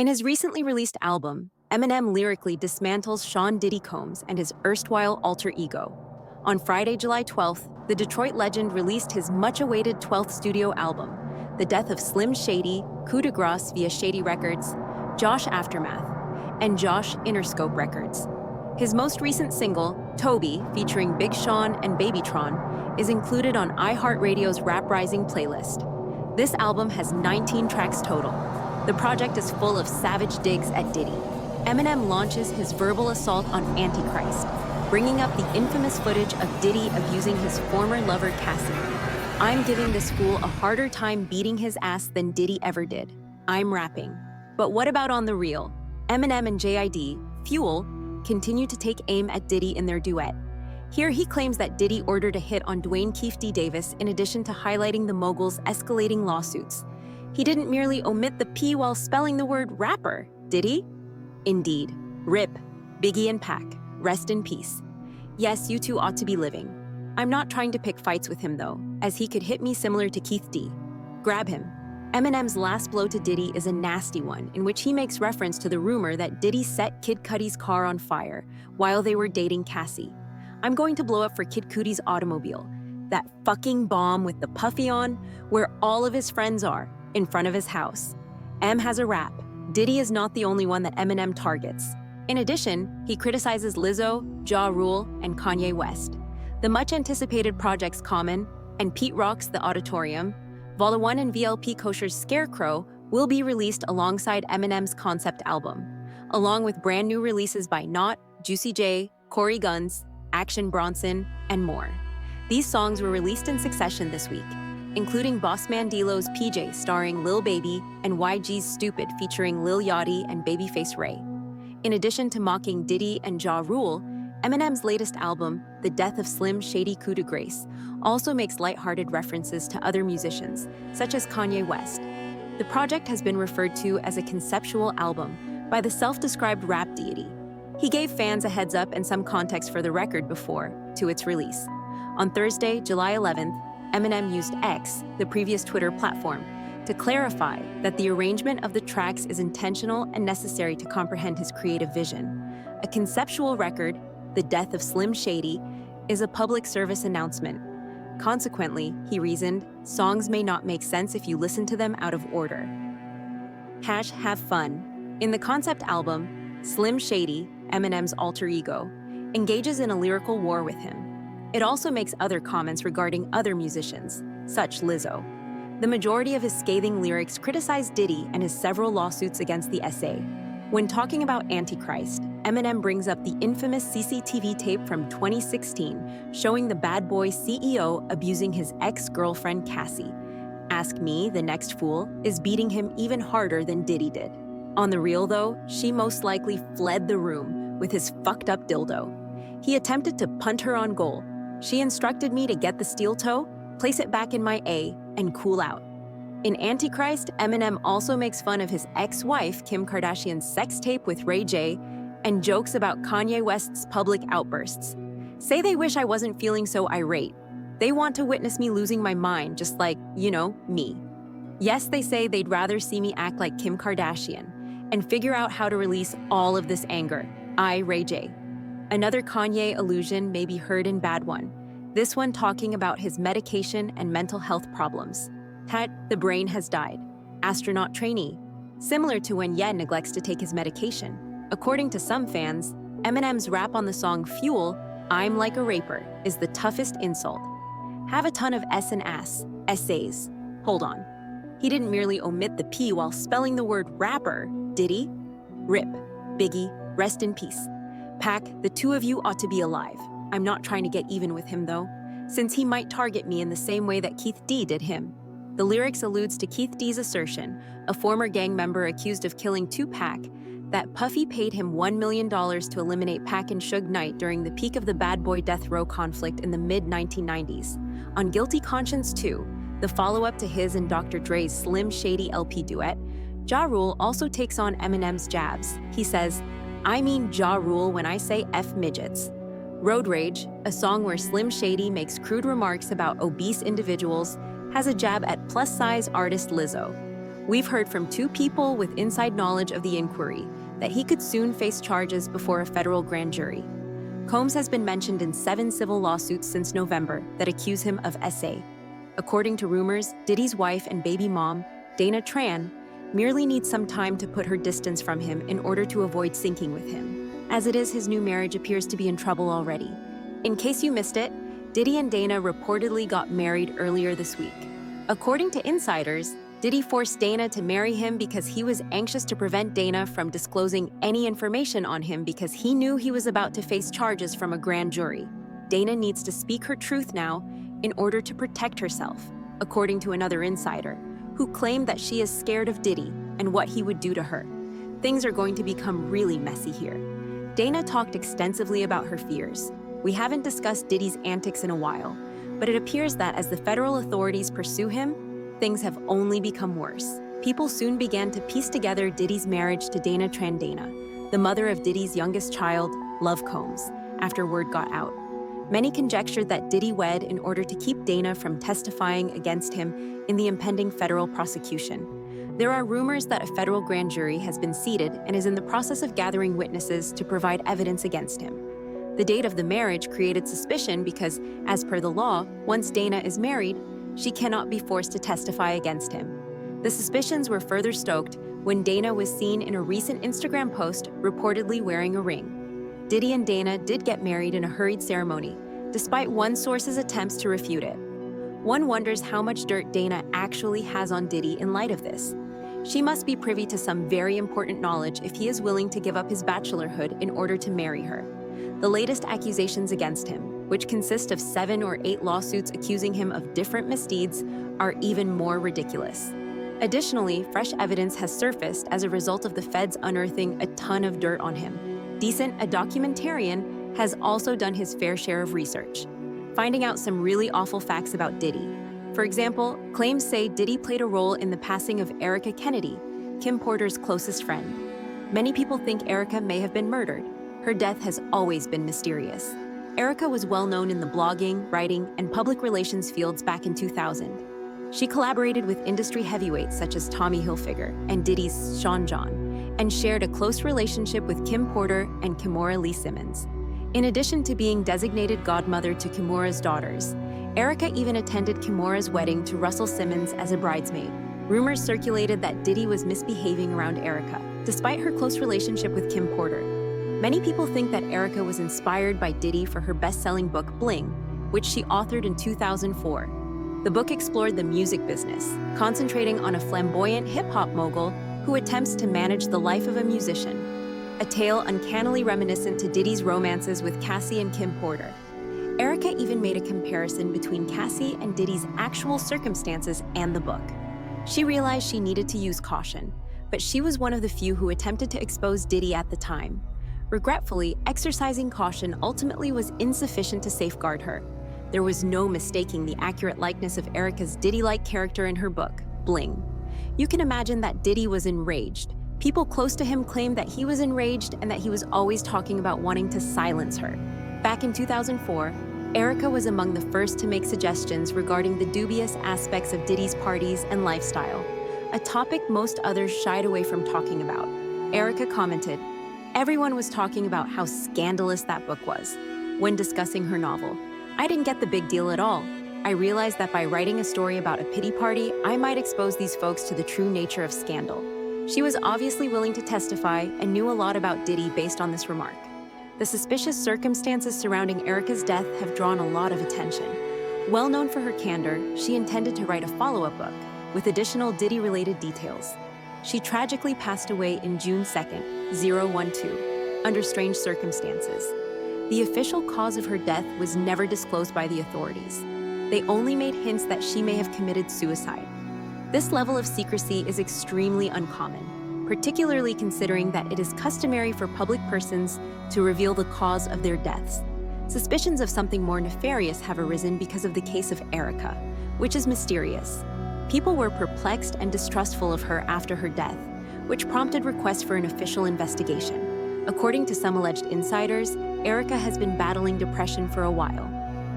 In his recently released album, Eminem lyrically dismantles Sean Diddy Combs and his erstwhile alter ego. On Friday, July 12th, the Detroit legend released his much-awaited 12th studio album, The Death of Slim Shady, Coup de Grace via Shady Records, Josh Aftermath, and Josh Interscope Records. His most recent single, Toby, featuring Big Sean and Babytron, is included on iHeartRadio's Rap Rising playlist. This album has 19 tracks total. The project is full of savage digs at Diddy. Eminem launches his verbal assault on Antichrist, bringing up the infamous footage of Diddy abusing his former lover Cassie. I'm giving this fool a harder time beating his ass than Diddy ever did. I'm rapping. But what about on the real? Eminem and JID, Fuel, continue to take aim at Diddy in their duet. Here he claims that Diddy ordered a hit on Dwayne Keefe D. Davis in addition to highlighting the mogul's escalating lawsuits. He didn't merely omit the P while spelling the word rapper, did he? Indeed. RIP, Biggie and Pac, rest in peace. Yes, you two ought to be living. I'm not trying to pick fights with him though, as he could hit me similar to Keith D. Grab him. Eminem's last blow to Diddy is a nasty one, in which he makes reference to the rumor that Diddy set Kid Cudi's car on fire while they were dating Cassie. I'm going to blow up for Kid Cudi's automobile, that fucking bomb with the puffy on, where all of his friends are, in front of his house. M has a rap. Diddy is not the only one that Eminem targets. In addition, he criticizes Lizzo, Ja Rule, and Kanye West. The much-anticipated projects Common and Pete Rock's The Auditorium, Vol. 1 and VLP Kosher's Scarecrow will be released alongside Eminem's concept album, along with brand new releases by Knot, Juicy J, Corey Guns, Action Bronson, and more. These songs were released in succession this week, including Bossman D-Lo's PJ starring Lil Baby and YG's Stupid featuring Lil Yachty and Babyface Ray. In addition to mocking Diddy and Ja Rule, Eminem's latest album, The Death of Slim Shady Coup de Grace, also makes lighthearted references to other musicians, such as Kanye West. The project has been referred to as a conceptual album by the self-described rap deity. He gave fans a heads up and some context for the record before to its release. On Thursday, July 11th, Eminem used X, the previous Twitter platform, to clarify that the arrangement of the tracks is intentional and necessary to comprehend his creative vision. A conceptual record, The Death of Slim Shady, is a public service announcement. Consequently, he reasoned, songs may not make sense if you listen to them out of order. Have fun. In the concept album, Slim Shady, Eminem's alter ego, engages in a lyrical war with him. It also makes other comments regarding other musicians, such Lizzo. The majority of his scathing lyrics criticize Diddy and his several lawsuits against the SA. When talking about Antichrist, Eminem brings up the infamous CCTV tape from 2016 showing the Bad Boy CEO abusing his ex-girlfriend Cassie. Ask me, the next fool, is beating him even harder than Diddy did. On the real though, she most likely fled the room with his fucked up dildo. He attempted to punt her on goal. She instructed me to get the steel toe, place it back in my A, and cool out. In Antichrist, Eminem also makes fun of his ex-wife Kim Kardashian's sex tape with Ray J and jokes about Kanye West's public outbursts. Say they wish I wasn't feeling so irate. They want to witness me losing my mind, just like, me. Yes, they say they'd rather see me act like Kim Kardashian and figure out how to release all of this anger. Ray J. Another Kanye allusion may be heard in Bad One, this one talking about his medication and mental health problems. The brain has died. Astronaut trainee. Similar to when Ye neglects to take his medication. According to some fans, Eminem's rap on the song Fuel, I'm Like a Raper, is the toughest insult. Have a ton of S and ass, essays. Hold on. He didn't merely omit the P while spelling the word rapper, did he? RIP, Biggie, rest in peace. Pac, the two of you ought to be alive. I'm not trying to get even with him though, since he might target me in the same way that Keith D did him. The lyrics alludes to Keith D's assertion, a former gang member accused of killing Tupac, that Puffy paid him $1 million to eliminate Pac and Suge Knight during the peak of the Bad Boy Death Row conflict in the mid-1990s. On Guilty Conscience 2, the follow-up to his and Dr. Dre's Slim Shady LP duet, Ja Rule also takes on Eminem's jabs. He says, I mean Ja Rule when I say F midgets. Road Rage, a song where Slim Shady makes crude remarks about obese individuals, has a jab at plus-size artist Lizzo. We've heard from two people with inside knowledge of the inquiry that he could soon face charges before a federal grand jury. Combs has been mentioned in 7 civil lawsuits since November that accuse him of SA. According to rumors, Diddy's wife and baby mom, Dana Tran, merely needs some time to put her distance from him in order to avoid sinking with him. As it is, his new marriage appears to be in trouble already. In case you missed it, Diddy and Dana reportedly got married earlier this week. According to insiders, Diddy forced Dana to marry him because he was anxious to prevent Dana from disclosing any information on him because he knew he was about to face charges from a grand jury. Dana needs to speak her truth now in order to protect herself, according to another insider, who claimed that she is scared of Diddy and what he would do to her. Things are going to become really messy here. Dana talked extensively about her fears. We haven't discussed Diddy's antics in a while, but it appears that as the federal authorities pursue him, things have only become worse. People soon began to piece together Diddy's marriage to Dana Tran, the mother of Diddy's youngest child, Love Combs, after word got out. Many conjectured that Diddy wed in order to keep Dana from testifying against him in the impending federal prosecution. There are rumors that a federal grand jury has been seated and is in the process of gathering witnesses to provide evidence against him. The date of the marriage created suspicion because, as per the law, once Dana is married, she cannot be forced to testify against him. The suspicions were further stoked when Dana was seen in a recent Instagram post reportedly wearing a ring. Diddy and Dana did get married in a hurried ceremony, despite one source's attempts to refute it. One wonders how much dirt Dana actually has on Diddy in light of this. She must be privy to some very important knowledge if he is willing to give up his bachelorhood in order to marry her. The latest accusations against him, which consist of 7 or 8 lawsuits accusing him of different misdeeds, are even more ridiculous. Additionally, fresh evidence has surfaced as a result of the feds unearthing a ton of dirt on him. Decent, a documentarian, has also done his fair share of research, finding out some really awful facts about Diddy. For example, claims say Diddy played a role in the passing of Erica Kennedy, Kim Porter's closest friend. Many people think Erica may have been murdered. Her death has always been mysterious. Erica was well known in the blogging, writing, and public relations fields back in 2000. She collaborated with industry heavyweights such as Tommy Hilfiger and Diddy's Sean John, and shared a close relationship with Kim Porter and Kimora Lee Simmons. In addition to being designated godmother to Kimora's daughters, Erica even attended Kimora's wedding to Russell Simmons as a bridesmaid. Rumors circulated that Diddy was misbehaving around Erica, despite her close relationship with Kim Porter. Many people think that Erica was inspired by Diddy for her best-selling book, Bling, which she authored in 2004. The book explored the music business, concentrating on a flamboyant hip-hop mogul who attempts to manage the life of a musician, a tale uncannily reminiscent to Diddy's romances with Cassie and Kim Porter. Erica even made a comparison between Cassie and Diddy's actual circumstances and the book. She realized she needed to use caution, but she was one of the few who attempted to expose Diddy at the time. Regretfully, exercising caution ultimately was insufficient to safeguard her. There was no mistaking the accurate likeness of Erica's Diddy-like character in her book, Bling. You can imagine that Diddy was enraged. People close to him claimed that he was enraged and that he was always talking about wanting to silence her. Back in 2004, Erica was among the first to make suggestions regarding the dubious aspects of Diddy's parties and lifestyle, a topic most others shied away from talking about. Erica commented, "Everyone was talking about how scandalous that book was when discussing her novel. I didn't get the big deal at all. I realized that by writing a story about a pity party, I might expose these folks to the true nature of scandal." She was obviously willing to testify and knew a lot about Diddy based on this remark. The suspicious circumstances surrounding Erica's death have drawn a lot of attention. Well known for her candor, she intended to write a follow-up book with additional Diddy-related details. She tragically passed away in June 2nd, 2012, under strange circumstances. The official cause of her death was never disclosed by the authorities. They only made hints that she may have committed suicide. This level of secrecy is extremely uncommon, particularly considering that it is customary for public persons to reveal the cause of their deaths. Suspicions of something more nefarious have arisen because of the case of Erica, which is mysterious. People were perplexed and distrustful of her after her death, which prompted requests for an official investigation. According to some alleged insiders, Erica has been battling depression for a while.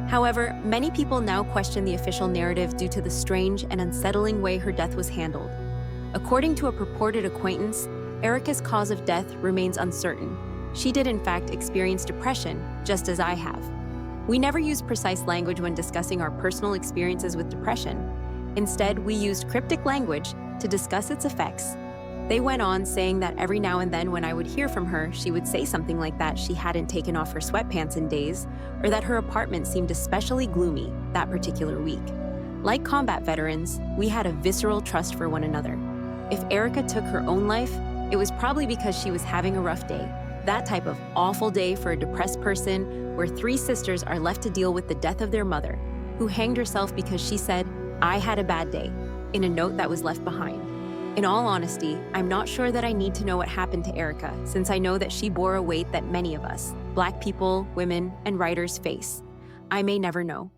However, many people now question the official narrative due to the strange and unsettling way her death was handled. According to a purported acquaintance, Erica's cause of death remains uncertain. She did in fact experience depression, just as I have. We never use precise language when discussing our personal experiences with depression. Instead, we used cryptic language to discuss its effects. They went on saying that every now and then when I would hear from her, she would say something like that she hadn't taken off her sweatpants in days, or that her apartment seemed especially gloomy that particular week. Like combat veterans, we had a visceral trust for one another. If Erica took her own life, it was probably because she was having a rough day. That type of awful day for a depressed person where three sisters are left to deal with the death of their mother, who hanged herself because she said, "I had a bad day," in a note that was left behind. In all honesty, I'm not sure that I need to know what happened to Erica, since I know that she bore a weight that many of us, Black people, women, and writers face. I may never know.